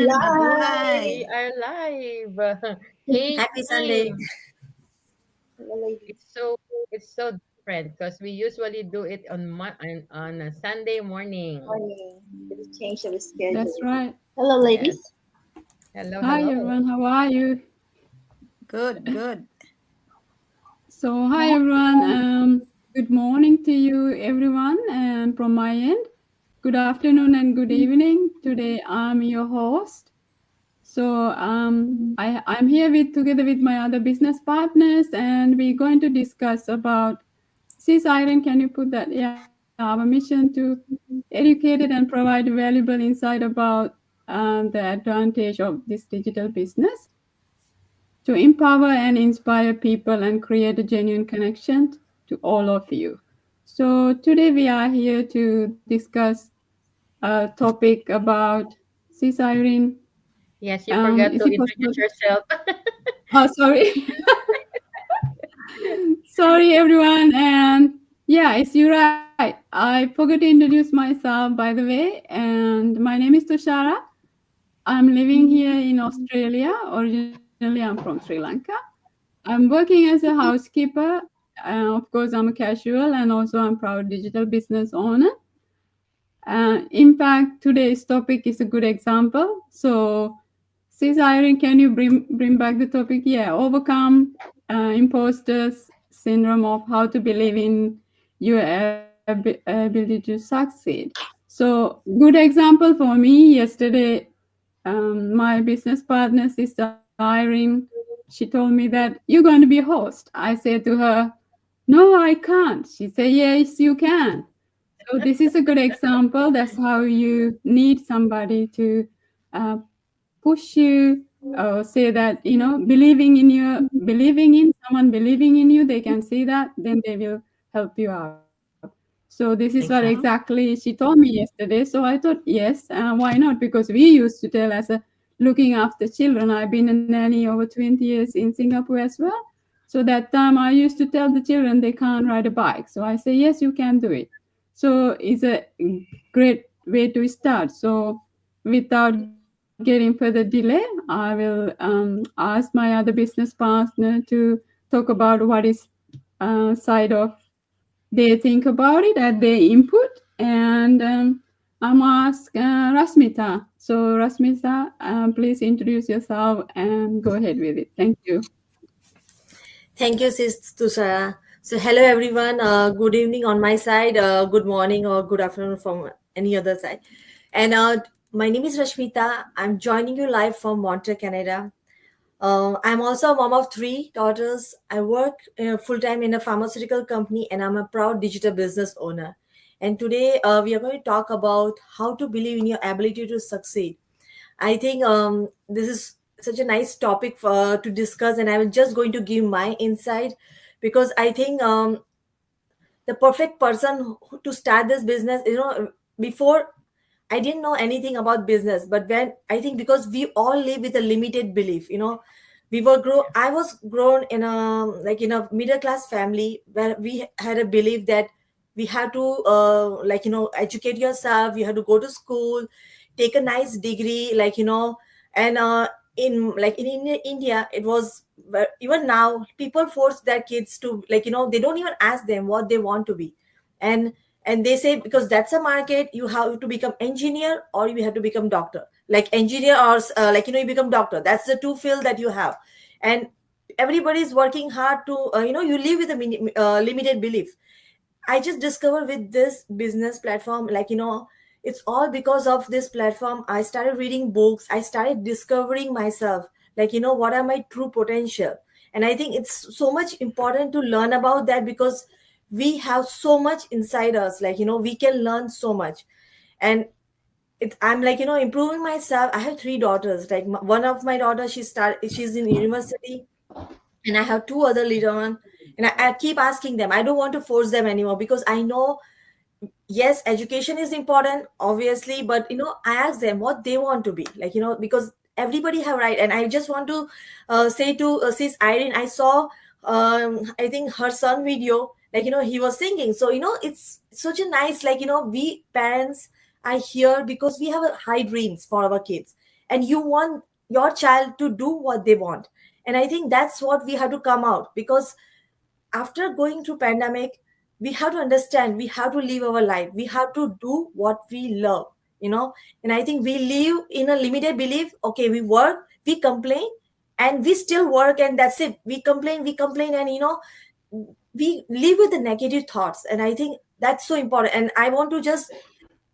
live. We are live. Hey Happy Sunday. team. Hello, ladies. It's so different because we usually do it on a Sunday morning. Morning. Little change of That's schedule. right. Hello, Yes. ladies. Hello, Hi hello. everyone, how are you? Good. So, hi everyone. Good morning to you, everyone, and from my end, good afternoon and good evening. Today, I'm your host. So, I'm here together with my other business partners, and we're going to discuss about. Irene, can you put that? Yeah, our mission to educate and provide valuable insight about the advantage of this digital business to empower and inspire people and create a genuine connection to all of you. So today we are here to discuss a topic about Irene. Yes, you forgot Is to it possible? introduce yourself. Oh, sorry. Sorry, everyone. And yeah, it's you right. I forgot to introduce myself, by the way. And my name is Tushara. I'm living here in Australia. Originally, I'm from Sri Lanka. I'm working as a housekeeper. Of course, I'm a casual and also I'm proud digital business owner. In fact, today's topic is a good example. So, sis Irene, can you bring back the topic? Yeah, overcome imposters syndrome of how to believe in your ability to succeed. So, good example for me. Yesterday, my business partner, Sister Irene, she told me that you're going to be a host. I said to her, "No, I can't." She said, "Yes, you can." So this is a good example. That's how you need somebody to push you, say that believing in someone believing in you. They can see that, then they will help you out. So this is what Exactly. exactly she told me yesterday. So I thought, yes, why not? Because we used to tell as a looking after children. I've been a nanny over 20 years in Singapore as well. So that time I used to tell the children they can't ride a bike. So I say, yes, you can do it. So it's a great way to start. So without getting further delay, I will ask my other business partner to talk about what is side of they think about it at their input. And I'm ask Rasmita. So Rasmita, please introduce yourself and go ahead with it. Thank you. Thank you, Sis Tushara. So, hello, everyone. Good evening on my side. Good morning or good afternoon from any other side. And my name is Rashmita. I'm joining you live from Montreal, Canada. I'm also a mom of three daughters. I work full time in a pharmaceutical company, and I'm a proud digital business owner. And today we are going to talk about how to believe in your ability to succeed. I think this is such a nice topic to discuss, and I'm just going to give my insight because I think the perfect person to start this business, before I didn't know anything about business, but when I think because we all live with a limited belief, I was grown in a middle class family where we had a belief that we had to educate yourself, you have to go to school, take a nice degree, and in India it was, but even now people force their kids to, they don't even ask them what they want to be. And they say because that's a market, you have to become engineer or you have to become doctor, like engineer or you become doctor. That's the two field that you have. And everybody is working hard to you live with a limited belief. I just discovered with this business platform, it's all because of this platform. I started reading books. I started discovering myself, what are my true potential. And I think it's so much important to learn about that because we have so much inside us, we can learn so much. And I'm improving myself. I have three daughters. One of my daughters, she's in university, and I have two other little one. And I keep asking them. I don't want to force them anymore because I know, yes, education is important, obviously, but I ask them what they want to be, because everybody have right. And I just want to say to sis Irene, I saw, I think her son video, he was singing. So it's such a nice, we parents are here because we have a high dreams for our kids. and you want your child to do what they want. And I think that's what we have to come out, because after going through pandemic, we have to understand, we have to live our life, we have to do what we love, you know. And I think we live in a limited belief. Okay, we work, we complain, and we still work, and that's it. We complain, and you know, we live with the negative thoughts. And I think that's so important. And I want to just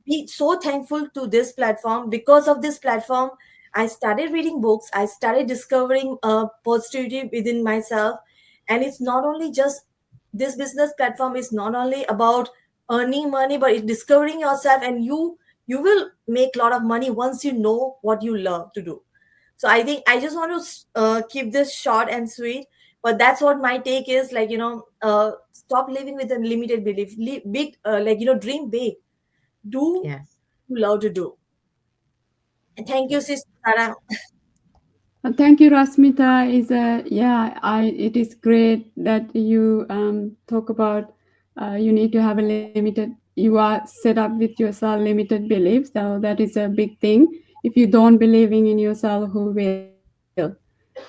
be so thankful to this platform. Because of this platform, I started reading books, I started discovering positivity within myself. And it's not only just, this business platform is not only about earning money, but it's discovering yourself. And you will make a lot of money once you know what you love to do. So I think I just want to keep this short and sweet, but that's what my take is. Like, you know, stop living with a limited belief. Big, like, you know, dream big. Do Yes. you love to do. And thank you, Sister Sarah. Thank you, Rasmita. Is it is great that you talk about you need to have a limited. You are set up with yourself limited beliefs, so that is a big thing. If you don't believing in yourself, who will?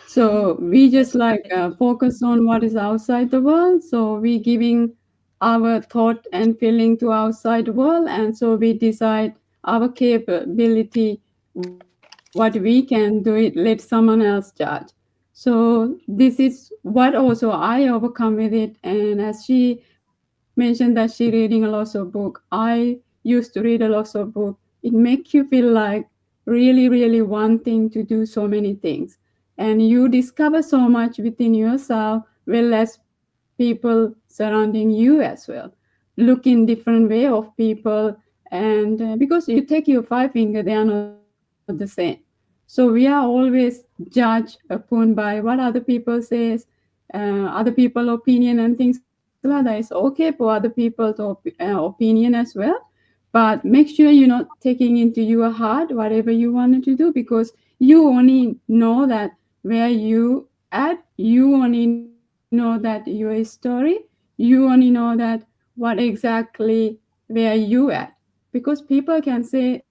So we just like focus on what is outside the world. So we giving our thought and feeling to outside the world, and so we decide our capability, what we can do it. Let someone else judge. So this is what also I overcome with it. And as she mentioned that she reading a lot of book, I used to read a lot of book. It makes you feel like really wanting to do so many things, and you discover so much within yourself, well as people surrounding you as well. Look in different way of people, and because you take your five finger, they are not the same. So we are always judged upon by what other people says, other people opinion and things like that. It's okay for other people to opinion as well, but make sure you're not taking into your heart whatever you wanted to do, because you only know that where you at, you only know that your story, you only know that what exactly where you at. Because people can say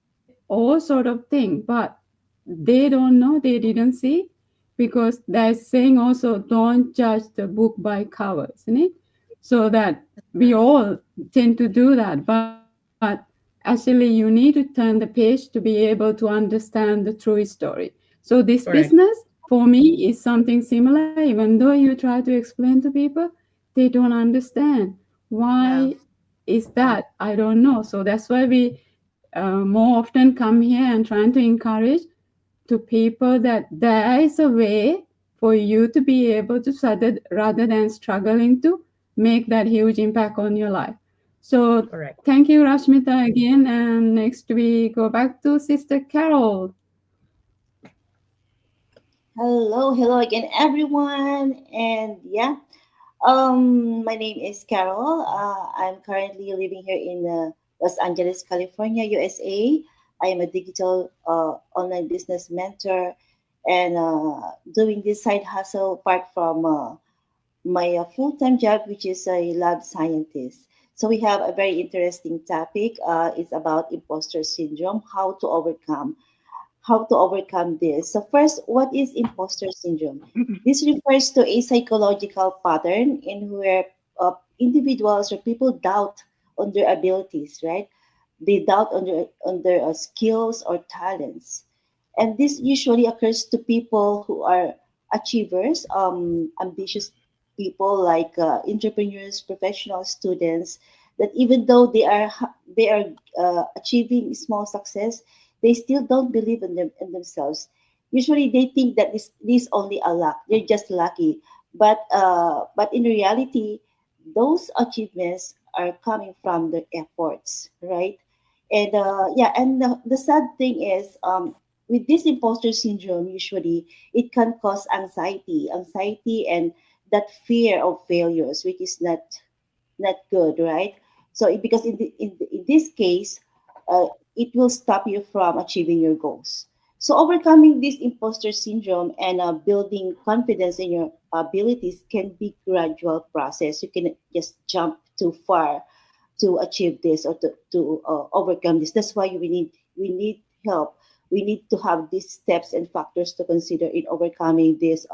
all sort of thing, but they don't know, they didn't see. Because there's saying also, don't judge the book by cover, isn't it? So that we all tend to do that, but actually you need to turn the page to be able to understand the true story. So this business Correct. for me is something similar. Even though you try to explain to people, they don't understand why Yeah. is that, I don't know. So that's why we more often come here and trying to encourage to people that there is a way for you to be able to study rather than struggling to make that huge impact on your life. So Correct. thank you, Rashmita, again. And next we go back to Sister Carol. Hello again, everyone. And yeah, my name is Carol. I'm currently living here in Los Angeles, California, USA. I am a digital online business mentor and doing this side hustle apart from my full-time job, which is a lab scientist. So we have a very interesting topic. It's about imposter syndrome, how to overcome this. So first, what is imposter syndrome? This refers to a psychological pattern in where individuals or people doubt on their abilities, right? They doubt on their skills or talents, and this usually occurs to people who are achievers, ambitious people like entrepreneurs, professional students. That even though they are achieving small success, they still don't believe in themselves. Usually, they think that this only a luck. They're just lucky, but in reality, those achievements are coming from the efforts, right? And yeah, and the sad thing is, with this imposter syndrome, usually it can cause anxiety, and that fear of failures, which is not good, right? So because in this case, it will stop you from achieving your goals. So overcoming this imposter syndrome and building confidence in your abilities can be gradual process. You can just jump too far to achieve this or to overcome this. That's why we need help we need to have these steps and factors to consider in overcoming this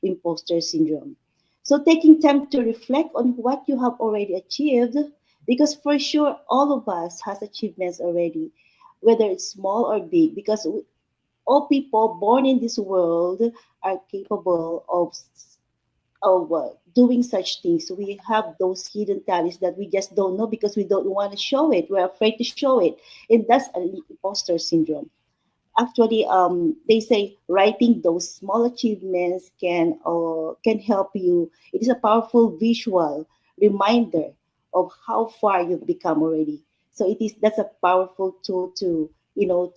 imposter syndrome. So taking time to reflect on what you have already achieved, because for sure all of us has achievements already, whether it's small or big, because all people born in this world are capable of doing such things. We have those hidden talents that we just don't know because we don't want to show it. We're afraid to show it, and that's an imposter syndrome. Actually, they say writing those small achievements can help you. It is a powerful visual reminder of how far you've become already. So that's a powerful tool to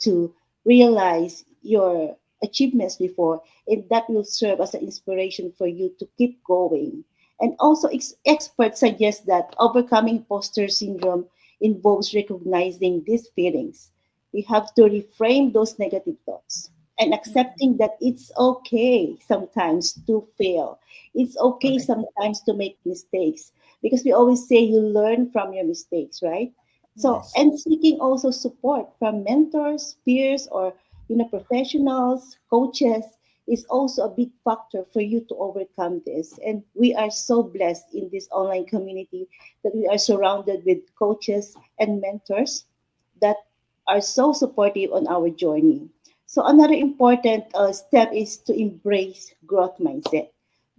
to realize your achievements before, and that will serve as an inspiration for you to keep going. And also, experts suggest that overcoming imposter syndrome involves recognizing these feelings. We have to reframe those negative thoughts and accepting that it's okay sometimes to fail. It's okay Correct. sometimes to make mistakes, because we always say you learn from your mistakes, right? So, Yes. and seeking also support from mentors, peers, or professionals, coaches is also a big factor for you to overcome this. And we are so blessed in this online community that we are surrounded with coaches and mentors that are so supportive on our journey. So another important step is to embrace growth mindset.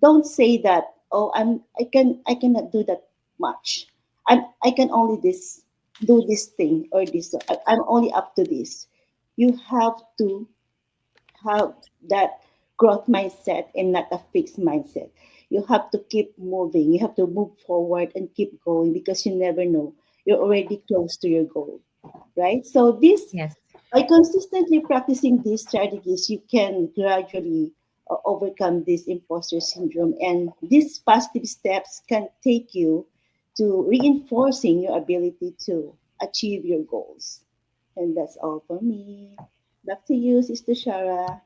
Don't say that, oh, I cannot do that much. I can only do this thing or this. I'm only up to this. You have to have that growth mindset and not a fixed mindset. You have to keep moving. You have to move forward and keep going, because you never know. You're already close to your goal, right? So this, Yes. by consistently practicing these strategies, you can gradually overcome this imposter syndrome, and these positive steps can take you to reinforcing your ability to achieve your goals. And that's all for me. Back to you, Sister Shara.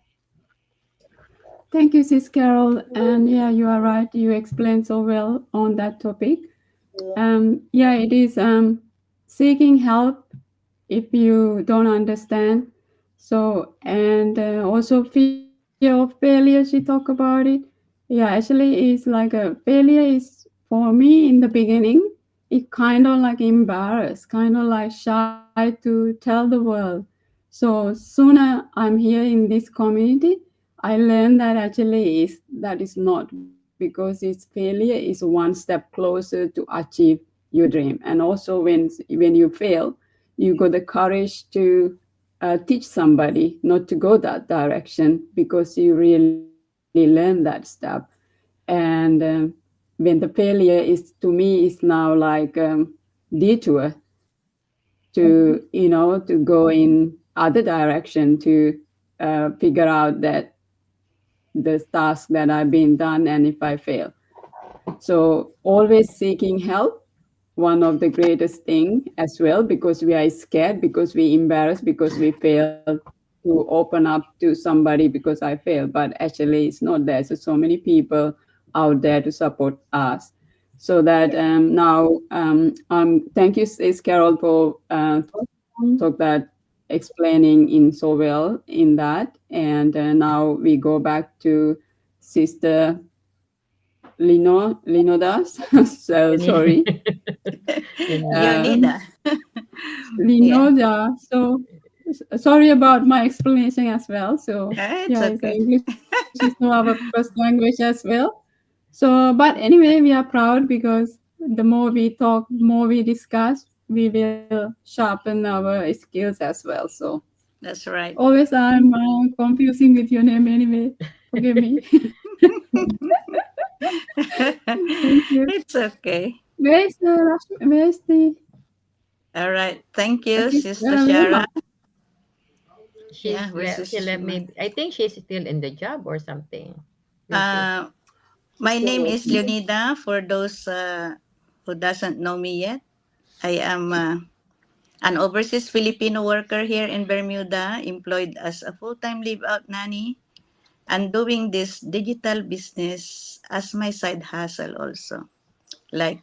Thank you, Sis Carol. And yeah, you are right. You explained so well on that topic. Yeah, it is seeking help if you don't understand. So, and also fear of failure, she talk about it. Yeah, actually, it's like a failure is for me in the beginning. It kind of like embarrassed, kind of like shy to tell the world. So sooner I'm here in this community, I learned that actually that is not, because it's failure is one step closer to achieve your dream. And also when you fail, you got the courage to teach somebody not to go that direction, because you really learn that stuff. And when the failure is, to me, is now like detour to to go in other direction to figure out that the task that I've been done, and if I fail. So always seeking help, one of the greatest thing as well, because we are scared, because we embarrassed, because we fail to open up to somebody because I failed. But actually it's not there. So many people out there to support us. So that now thank you, Sis Carol, for talk that explaining in so well in that. And now we go back to Sister Linodas. So sorry, You need um, a yeah. Linoda. So sorry about my explanation as well. So It's yeah, it's okay. English is not our first language as well. So, but anyway, we are proud because the more we talk, more we discuss, we will sharpen our skills as well. So That's right. always I'm confusing with your name anyway. Forgive me. Thank you. It's okay. Where's the All right. Thank you, Sister Shara. Wilma? Yeah, where's She Sister left Shima? me. I think she's still in the job or something. We'll see. Uh, She's my still name is working. Leonida. For those who doesn't know me yet, I am an overseas Filipino worker here in Bermuda, employed as a full-time live-out nanny, and doing this digital business as my side hustle also, like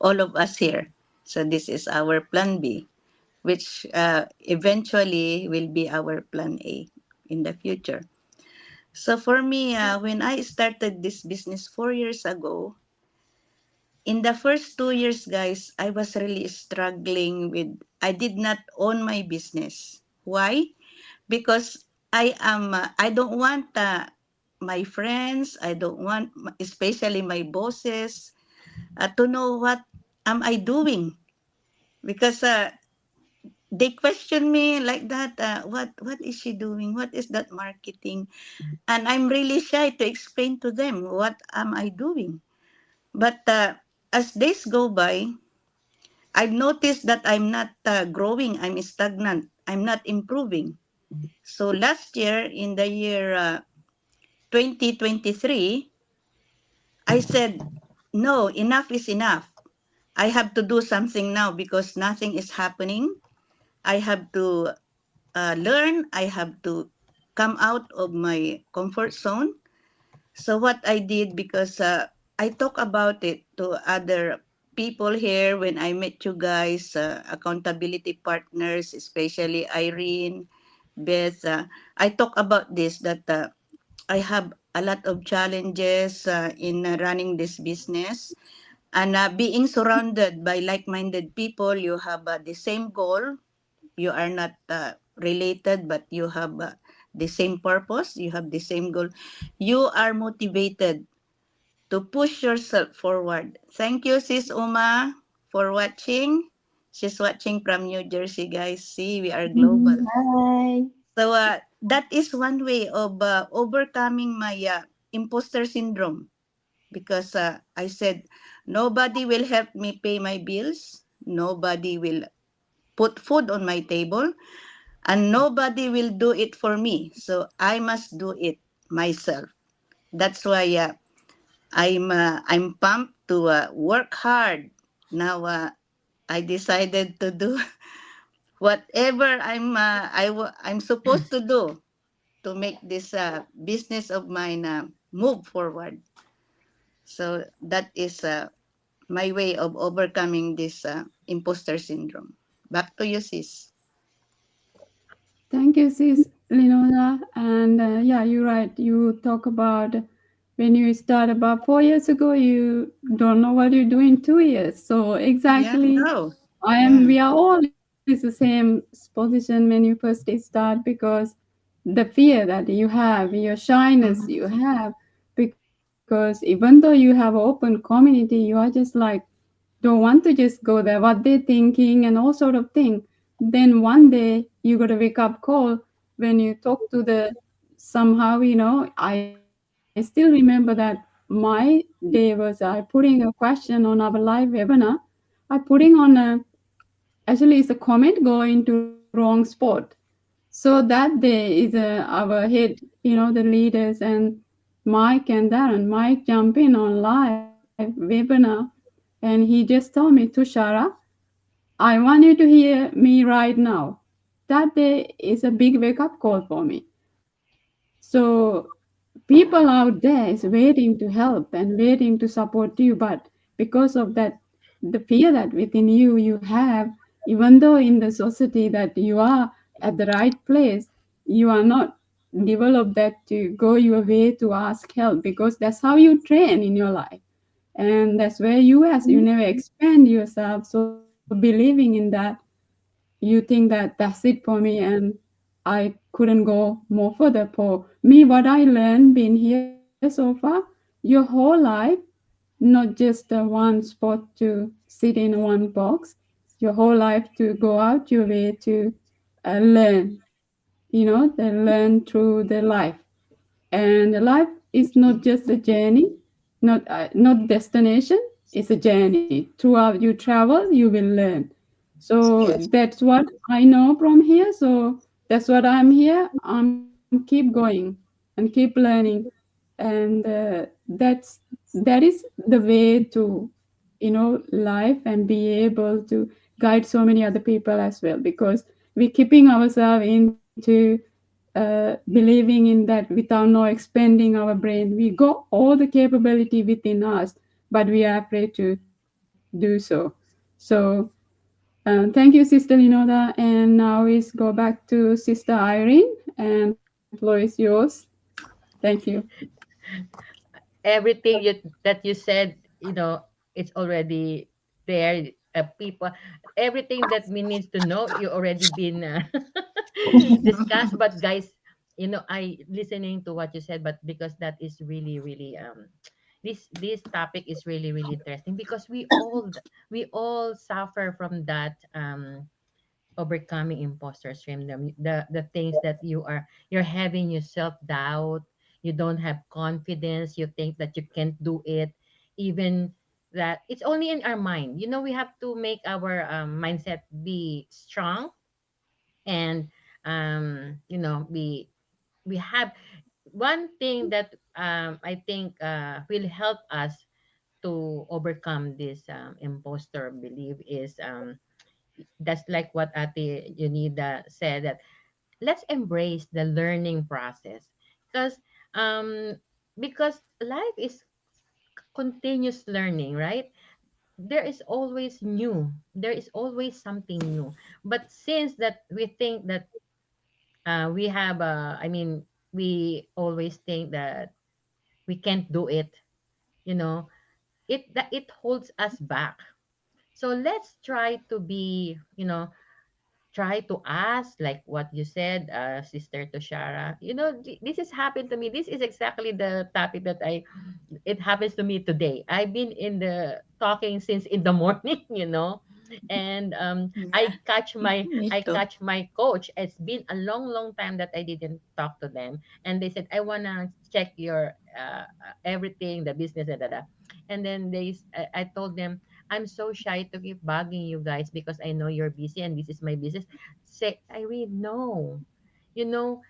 all of us here. So this is our plan B. which eventually will be our plan A in the future. So for me, when I started this business 4 years ago, in the first 2 years, guys, I was really struggling with, I did not own my business. Why? Because I don't want my friends, I don't want, especially my bosses, to know what am I doing. Because they question me like that, what is she doing? What is that marketing? And I'm really shy to explain to them what am I doing. But as days go by, I've noticed that I'm not growing. I'm stagnant. I'm not improving. So last year, in the year 2023, I said, no, enough is enough. I have to do something now because nothing is happening. I have to learn. I have to come out of my comfort zone. So what I did, because I talk about it to other people here when I met you guys, accountability partners, especially Irene, Beth. I talk about this, that I have a lot of challenges in running this business, and being surrounded by like-minded people. You have the same goal. You are not related, but you have the same purpose. You have the same goal. You are motivated to push yourself forward. Thank you, Sis Uma, for watching. She's watching from New Jersey, guys. See, we are global. Bye. So that is one way of overcoming my imposter syndrome, because I said, nobody will help me pay my bills. Nobody will put food on my table, and nobody will do it for me. So I must do it myself. That's why I'm pumped to work hard. Now I decided to do whatever I'm supposed to do to make this business of mine move forward. So that is my way of overcoming this imposter syndrome. Back to you, sis. Thank you, sis Linoda. And yeah, you're right. You talk about when you start about 4 years ago, you don't know what you're doing 2 years. So Yeah, exactly, no. I am. Yeah. We are all in the same position when you first start, because the fear that you have, your shyness Mhm. you have, because even though you have an open community, you are just like don't want to just go there. What they're thinking and all sort of thing. Then one day you got a wake up call when you talk to the somehow, I still remember that my day was I putting a question on our live webinar. I putting on a actually it's a comment going to wrong spot. So that day is our head, the leaders and Mike and Darren. Mike jump in on live webinar and he just told me, Tushara, I want you to hear me right now. That day is a big wake up call for me. So people out there is waiting to help and waiting to support you, but because of that, the fear that within you have, even though in the society that you are at the right place, you are not developed that to go your way to ask help, because that's how you train in your life. And that's where you never expand yourself. So believing in that, you think that that's it for me, and I couldn't go more further. For me, what I learned being here so far, your whole life, not just one spot to sit in one box, your whole life to go out your way to learn, they learn through their life. And life is not just a journey, not destination. It's a journey. Throughout you travel, you will learn. So Yes. that's what I know from here. So that's what I'm here. Keep going and keep learning, and that is the way to life and be able to guide so many other people as well, because we're keeping ourselves into believing in that without no expanding our brain. We got all the capability within us, but we are afraid to do so. So Thank you, Sister Linoda. And now we go back to Sister Irene, and floor is yours. Thank you. Everything that you said, it's already there. People, everything that we need to know, you already been discussed. But guys, I listening to what you said, but because that is really, really this topic is really, really interesting because we all suffer from that overcoming imposter syndrome, the things that you're having, your self-doubt, you don't have confidence, you think that you can't do it, even that it's only in our mind. We have to make our mindset be strong, and we have one thing that I think will help us to overcome this imposter belief is that's like what Ate Yunida said, that let's embrace the learning process, because um because life is continuous learning, right? There is always something new. But since that we think that we have I mean we always think that we can't do it, you know it holds us back. So let's try to be, try to ask, like what you said, Sister Toshara. This has happened to me. This is exactly the topic that it happens to me today. I've been in the talking since in the morning, and Yeah, I catch my me I too. catch my coach. It's been a long, long time that I didn't talk to them, and they said, I wanna check your everything, the business, and then I told them, I'm so shy to keep bugging you guys because I know you're busy and this is my business. Say, I really know. You know,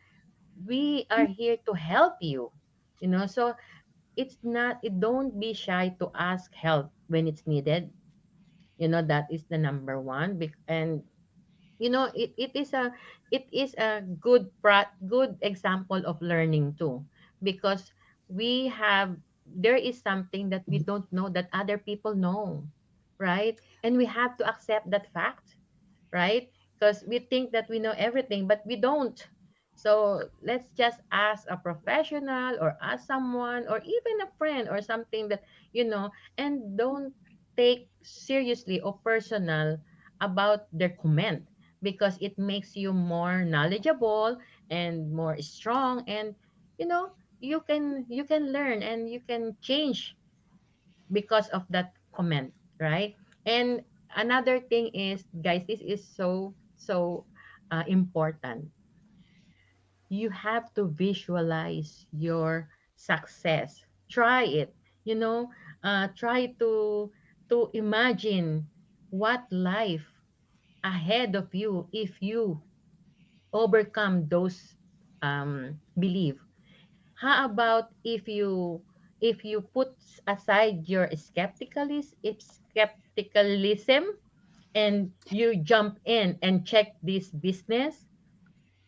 we are here to help you. So don't be shy to ask help when it's needed. That is the number one. And it is a good example of learning too, because we have there is something that we don't know that other people know, right? And we have to accept that fact, right? Because we think that we know everything, but we don't. So let's just ask a professional or ask someone or even a friend or something that, and don't take seriously or personal about their comment, because it makes you more knowledgeable and more strong, and you know you can learn and you can change because of that comment, right? And another thing is, guys, this is so important. You have to visualize your success. Try it. Try to imagine what life ahead of you if you overcome those belief. How about if you put aside your skepticalism, and you jump in and check this business,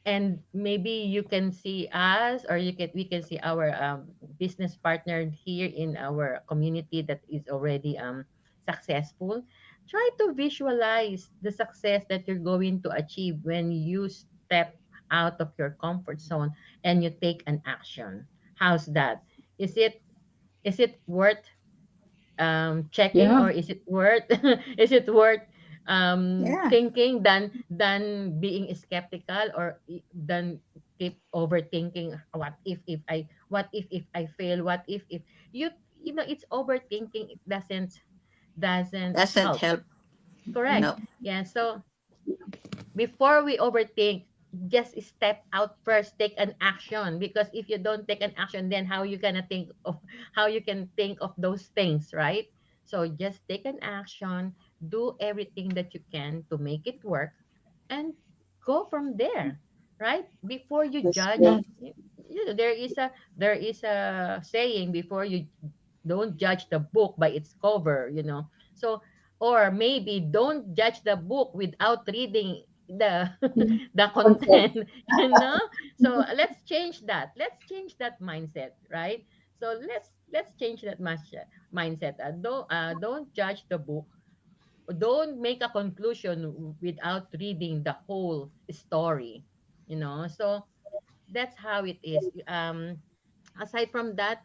and maybe you can see us, or we can see our business partner here in our community that is already successful. Try to visualize the success that you're going to achieve when you step out of your comfort zone and you take an action. How's that? Is it worth checking, Yeah, or is it worth is it worth Yeah, thinking than being skeptical, or than keep overthinking, what if I fail, what if you you know it's overthinking. It doesn't doesn't help. help. Correct. No. Yeah. So before we overthink, just step out first, take an action, because if you don't take an action, then how you can think of those things, right? So just take an action, do everything that you can to make it work, and go from there, right? Before you That's judge, great. Yeah. there is a saying, before you don't judge the book by its cover, so, or maybe don't judge the book without reading the the Content. content. So let's change that mindset, right? So let's change that mindset. Don't judge the book don't make a conclusion without reading the whole story, you know. So that's how it is. Aside from that,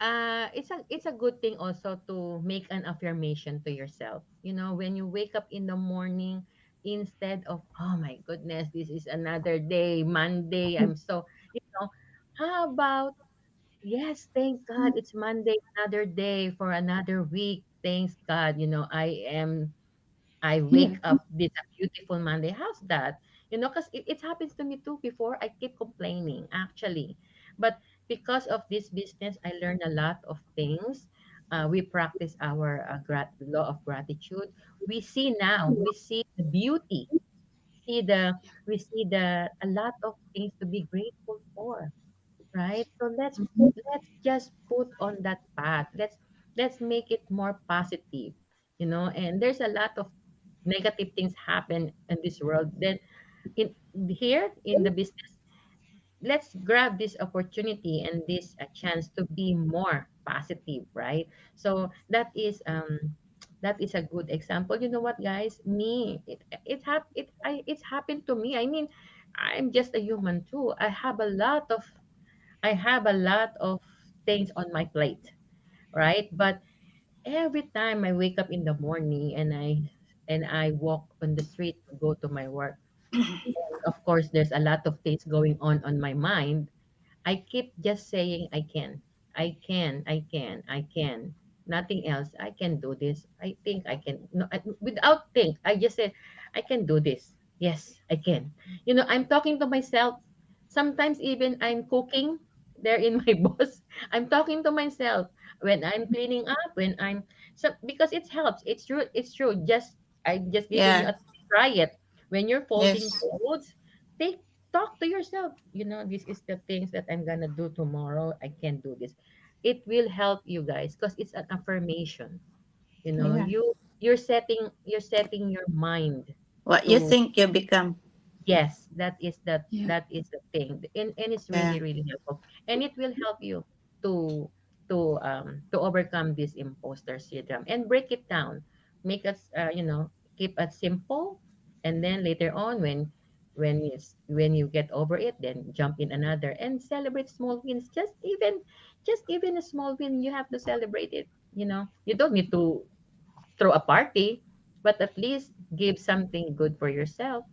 it's a good thing also to make an affirmation to yourself. You know, when you wake up in the morning, instead of, oh my goodness, this is another day, Monday, I'm so, you know, how about, yes, thank God it's Monday, another day for another week. Thanks God, you know, I wake Yeah. up this a beautiful Monday. How's that? You know, because it happens to me too before. I keep complaining, actually. But because of this business, I learned a lot of things. We practice our law of gratitude. We see now, we see the beauty, see the, we see a lot of things to be grateful for, right? So let's just put on that path. Let's make it more positive, you know. And there's a lot of negative things happen in this world. Then in here in the business, let's grab this opportunity and this a chance to be more positive, right? So that is a good example. You know what, guys? Me, it's happened to me. I mean, I'm just a human too. I have a lot of things on my plate, right? But every time I wake up in the morning and I walk on the street to go to my work, of course there's a lot of things going on my mind. I keep just saying I can. I can. Nothing else. I can do this. I think I can. No, without think, I just said I can do this. Yes, I can. You know, I'm talking to myself. Sometimes even I'm cooking there in my boss. I'm talking to myself when I'm cleaning up, when I'm so because it helps. It's true. It's true. Just I'm just giving you Yeah. a try it. When you're folding Yes. clothes, take talk to yourself, you know, this is the things that I'm gonna do tomorrow. I can do this. It will help you guys because it's an affirmation. You know, Yeah. you're setting your mind What you to, think you become. yes, Yeah. that is the thing. And it's Yeah. really, really helpful. And it will help you to to overcome this imposter syndrome and break it down. Make us you know, keep it simple, and then later on when you get over it, then jump in another and celebrate small wins. Just even a small win, you have to celebrate it. You know, you don't need to throw a party, but at least give something good for yourself,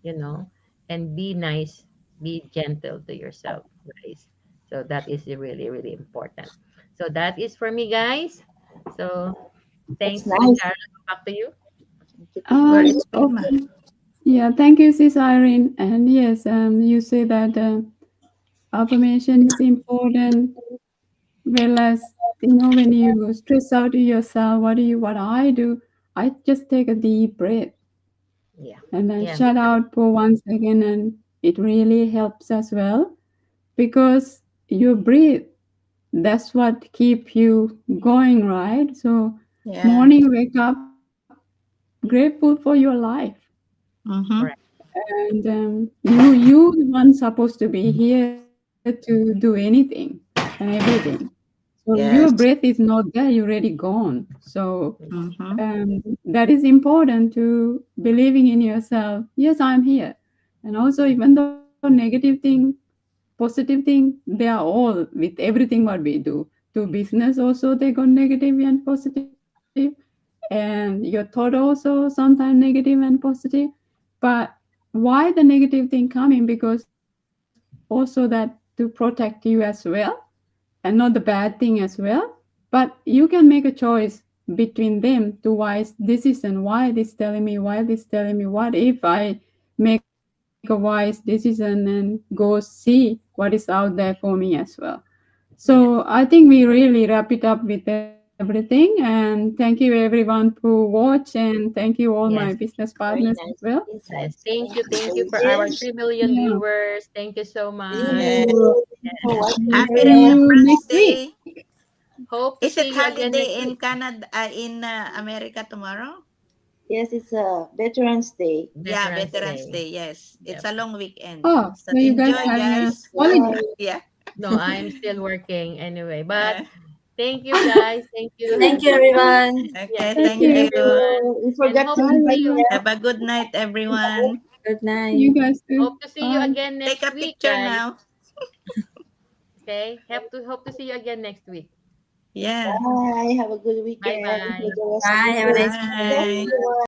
you know, and be nice, be gentle to yourself, guys. So that is really, really important. So that is for me, guys. So That's thanks to nice. Shara. Back to you. Thank you. Where Um, is Vilma? okay. Yeah, thank you, Sis Irene. And yes, you say that affirmation is important. Well, as you know, when you stress out yourself, what I do, I just take a deep breath Yeah. and then Yeah, me shut too. out for 1 second, and it really helps as well because you breathe. That's what keep you going, right? So Yeah. morning wake up grateful for your life, Mm-hmm. Correct. and you the one supposed to be here to do anything and everything. So your breath Yes. is not there, you're already gone. So Mm-hmm. that is important to believing in yourself. Yes, I'm here. And also, even though negative thing, positive thing, they are all with everything what we do. To business also, they got negative and positive, and your thought also sometimes negative and positive. But why the negative thing coming? Because also that to protect you as well, and not the bad thing as well. But you can make a choice between them to wise decision. Why this telling me? Why this telling me? What if I make a wise decision and go see what is out there for me as well? So I Yes. think we really wrap it up with everything. And thank you everyone who watch, and thank you all my business Yes. partners as well. Very nice Yes. insights. Thank you for our Yes. 3 Yeah. million viewers. Thank you so See much. Yes. you for Happy See watching. you Remembrance next week. Day. Hope to Is it see you again next holiday in week. Canada, in America tomorrow? Yes, it's a Veterans Day. Yeah, Veterans Veterans Day. Day. Yes. It's Yep. a long weekend. Oh, So so you guys enjoy, having a guys. holiday? Enjoy. Yeah. No, I'm still working anyway. But Uh, Thank you, guys. Thank you. Thank you, everyone. Yes, Okay, Thank thank thank you, you. everyone. you. We And forgot hope to to Bye, see invite you. everyone. Have a good night, everyone. Good You night. guys too. Hope to see you Bye. again Take next a week, picture guys. now. Okay? Hope to see you again next week. Yeah. Bye. Have a good Bye weekend. Enjoy bye. the rest of Bye. your Have a day. nice Bye, weekend. Bye. everyone.